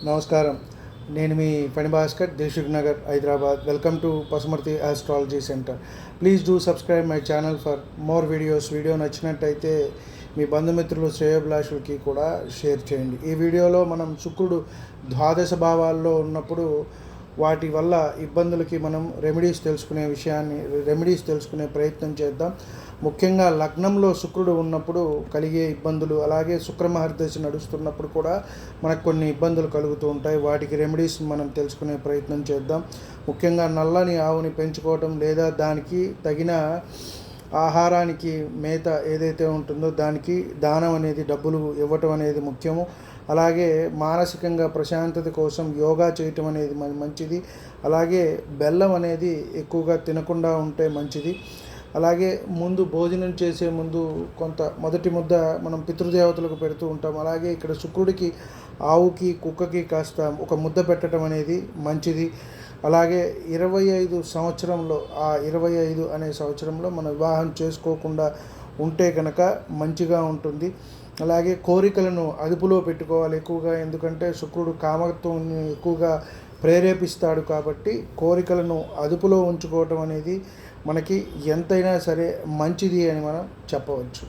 నమస్కారం. నేను మీ Phani Bhaskar, Dilsukh Nagar, Hyderabad. Welcome to Pasumarthi astrology centre. Please do subscribe my channel for more videos. Video నచ్చినట్టయితే మీ బంధుమిత్రులు, శ్రేయోభిలాషులకి కూడా షేర్ చేయండి. ఈ వీడియోలో మనం శుక్రుడు ద్వాదశ భావాల్లో ఉన్నప్పుడు వాటి వల్ల ఇబ్బందులకి మనం రెమెడీస్ తెలుసుకునే ప్రయత్నం చేద్దాం. ముఖ్యంగా లగ్నంలో శుక్రుడు ఉన్నప్పుడు కలిగే ఇబ్బందులు, అలాగే శుక్రమహర్దశ నడుస్తున్నప్పుడు కూడా మనకు కొన్ని ఇబ్బందులు కలుగుతూ ఉంటాయి. వాటికి రెమెడీస్ మనం తెలుసుకునే ప్రయత్నం చేద్దాం. ముఖ్యంగా నల్లని ఆవుని పెంచుకోవటం, లేదా దానికి తగిన ఆహారానికి మేత ఏదైతే ఉంటుందో దానికి దానం అనేది, డబ్బులు ఇవ్వటం అనేది ముఖ్యము. అలాగే మానసికంగా ప్రశాంతత కోసం యోగా చేయటం అనేది మంచిది. అలాగే బెల్లం అనేది ఎక్కువగా తినకుండా ఉంటే మంచిది. అలాగే భోజనం చేసే ముందు కొంత మొదటి ముద్ద మనం పితృదేవతలకు పెడుతూ ఉంటాం. అలాగే ఇక్కడ శుక్రుడికి, ఆవుకి, కుక్కకి కాస్త ఒక ముద్ద పెట్టడం అనేది మంచిది. అలాగే 25 సంవత్సరంలో, ఆ 25 అనే సంవత్సరంలో మనం వివాహం చేసుకోకుండా ఉంటే కనుక మంచిగా ఉంటుంది. అలాగే కోరికలను అదుపులో పెట్టుకోవాలి ఎక్కువగా, ఎందుకంటే శుక్రుడు కామత్వం ఎక్కువగా ప్రేరేపిస్తాడు. కాబట్టి కోరికలను అదుపులో ఉంచుకోవటం అనేది మనకి ఎంతైనా సరే మంచిది అని మనం చెప్పవచ్చు.